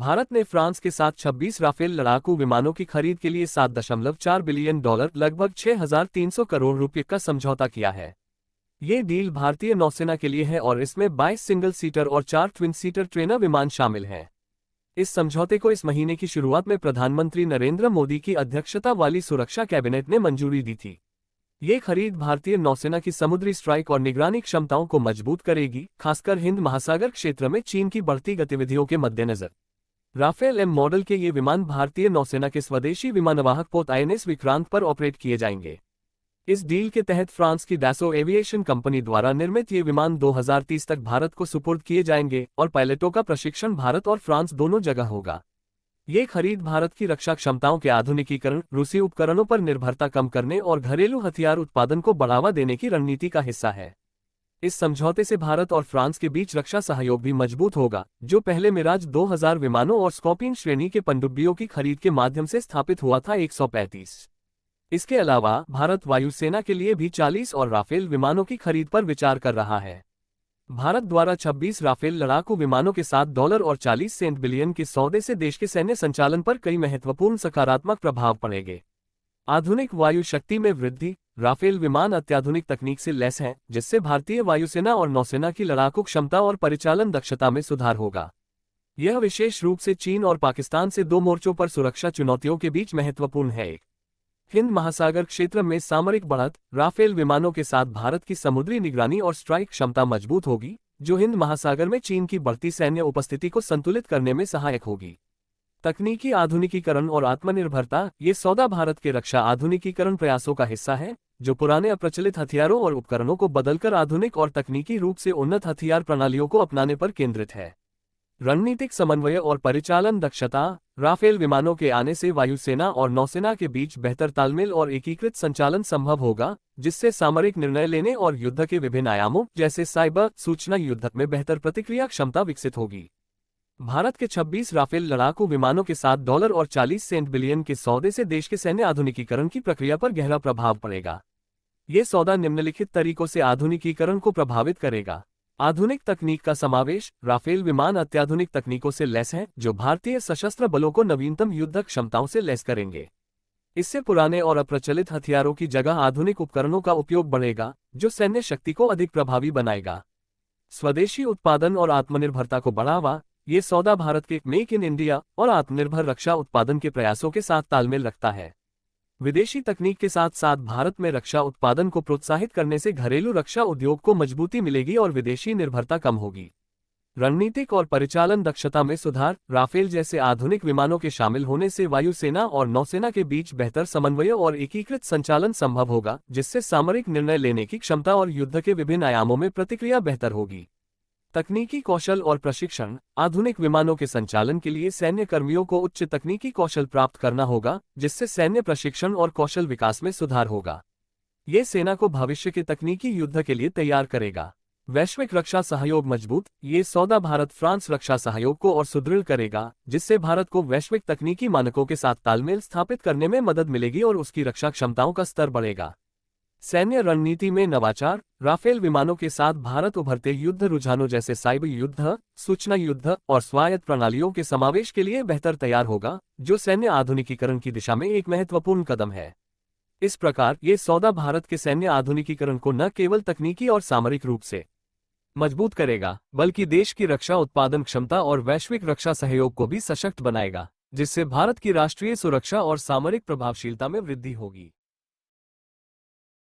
भारत ने फ्रांस के साथ 26 राफेल लड़ाकू विमानों की खरीद के लिए $7.4 बिलियन लगभग 6,300 करोड़ रुपये का समझौता किया है। ये डील भारतीय नौसेना के लिए है और इसमें 22 सिंगल सीटर और 4 ट्विन सीटर ट्रेनर विमान शामिल हैं। इस समझौते को इस महीने की शुरुआत में प्रधानमंत्री नरेंद्र मोदी की अध्यक्षता वाली सुरक्षा कैबिनेट ने मंजूरी दी थी। ये खरीद भारतीय नौसेना की समुद्री स्ट्राइक और निगरानी क्षमताओं को मजबूत करेगी, खासकर हिंद महासागर क्षेत्र में चीन की बढ़ती गतिविधियों के मद्देनजर। राफेल एम मॉडल के ये विमान भारतीय नौसेना के स्वदेशी विमानवाहक पोत INS विक्रांत पर ऑपरेट किए जाएंगे। इस डील के तहत फ्रांस की डैसो एविएशन कंपनी द्वारा निर्मित ये विमान 2030 तक भारत को सुपुर्द किए जाएंगे और पायलटों का प्रशिक्षण भारत और फ्रांस दोनों जगह होगा। ये खरीद भारत की रक्षा क्षमताओं के आधुनिकीकरण, रूसी उपकरणों पर निर्भरता कम करने और घरेलू हथियार उत्पादन को बढ़ावा देने की रणनीति का हिस्सा है। इस समझौते से भारत और फ्रांस के बीच रक्षा सहयोग भी मजबूत होगा, जो पहले मिराज 2000 विमानों और स्कॉर्पियन श्रेणी के पनडुब्बियों की खरीद के माध्यम से स्थापित हुआ था 135। इसके अलावा भारत वायुसेना के लिए भी 40 और राफेल विमानों की खरीद पर विचार कर रहा है। भारत द्वारा 26 राफेल लड़ाकू विमानों के साथ $40 बिलियन के सौदे से देश के सैन्य संचालन पर कई महत्वपूर्ण सकारात्मक प्रभाव पड़ेंगे। आधुनिक वायु शक्ति में वृद्धि। राफेल विमान अत्याधुनिक तकनीक से लैस हैं, जिससे भारतीय वायुसेना और नौसेना की लड़ाकू क्षमता और परिचालन दक्षता में सुधार होगा। यह विशेष रूप से चीन और पाकिस्तान से दो मोर्चों पर सुरक्षा चुनौतियों के बीच महत्वपूर्ण है। हिंद महासागर क्षेत्र में सामरिक बढ़त। राफेल विमानों के साथ भारत की समुद्री निगरानी और स्ट्राइक क्षमता मजबूत होगी, जो हिंद महासागर में चीन की बढ़ती सैन्य उपस्थिति को संतुलित करने में सहायक होगी। तकनीकी आधुनिकीकरण और आत्मनिर्भरता। ये सौदा भारत के रक्षा आधुनिकीकरण प्रयासों का हिस्सा है, जो पुराने अप्रचलित हथियारों और उपकरणों को बदलकर आधुनिक और तकनीकी रूप से उन्नत हथियार प्रणालियों को अपनाने पर केंद्रित है। रणनीतिक समन्वय और परिचालन दक्षता। राफेल विमानों के आने से वायुसेना और नौसेना के बीच बेहतर तालमेल और एकीकृत संचालन संभव होगा, जिससे सामरिक निर्णय लेने और युद्ध के विभिन्न आयामों जैसे साइबर, सूचना युद्ध में बेहतर प्रतिक्रिया क्षमता विकसित होगी। भारत के 26 राफेल लड़ाकू विमानों के साथ $40 बिलियन के सौदे से देश के सैन्य आधुनिकीकरण की प्रक्रिया पर गहरा प्रभाव पड़ेगा। ये सौदा निम्नलिखित तरीकों से आधुनिकीकरण को प्रभावित करेगा। आधुनिक तकनीक का समावेश। राफेल विमान अत्याधुनिक तकनीकों से लैस हैं, जो भारतीय सशस्त्र बलों को नवीनतम युद्ध क्षमताओं से लैस करेंगे। इससे पुराने और अप्रचलित हथियारों की जगह आधुनिक उपकरणों का उपयोग बढ़ेगा, जो सैन्य शक्ति को अधिक प्रभावी बनाएगा। स्वदेशी उत्पादन और आत्मनिर्भरता को बढ़ावा। ये सौदा भारत के मेक इन इंडिया और आत्मनिर्भर रक्षा उत्पादन के प्रयासों के साथ तालमेल रखता है। विदेशी तकनीक के साथ साथ भारत में रक्षा उत्पादन को प्रोत्साहित करने से घरेलू रक्षा उद्योग को मजबूती मिलेगी और विदेशी निर्भरता कम होगी। रणनीतिक और परिचालन दक्षता में सुधार। राफेल जैसे आधुनिक विमानों के शामिल होने से वायुसेना और नौसेना के बीच बेहतर समन्वय और एकीकृत संचालन संभव होगा, जिससे सामरिक निर्णय लेने की क्षमता और युद्ध के विभिन्न आयामों में प्रतिक्रिया बेहतर होगी। तकनीकी कौशल और प्रशिक्षण। आधुनिक विमानों के संचालन के लिए सैन्य कर्मियों को उच्च तकनीकी कौशल प्राप्त करना होगा, जिससे सैन्य प्रशिक्षण और कौशल विकास में सुधार होगा। ये सेना को भविष्य के तकनीकी युद्ध के लिए तैयार करेगा। वैश्विक रक्षा सहयोग मजबूत। ये सौदा भारत फ्रांस रक्षा सहयोग को और सुदृढ़ करेगा, जिससे भारत को वैश्विक तकनीकी मानकों के साथ तालमेल स्थापित करने में मदद मिलेगी और उसकी रक्षा क्षमताओं का स्तर बढ़ेगा। सैन्य रणनीति में नवाचार। राफेल विमानों के साथ भारत उभरते युद्ध रुझानों जैसे साइबर युद्ध, सूचना युद्ध और स्वायत्त प्रणालियों के समावेश के लिए बेहतर तैयार होगा, जो सैन्य आधुनिकीकरण की दिशा में एक महत्वपूर्ण कदम है। इस प्रकार ये सौदा भारत के सैन्य आधुनिकीकरण को न केवल तकनीकी और सामरिक रूप से मजबूत करेगा, बल्कि देश की रक्षा उत्पादन क्षमता और वैश्विक रक्षा सहयोग को भी सशक्त बनाएगा, जिससे भारत की राष्ट्रीय सुरक्षा और सामरिक प्रभावशीलता में वृद्धि होगी।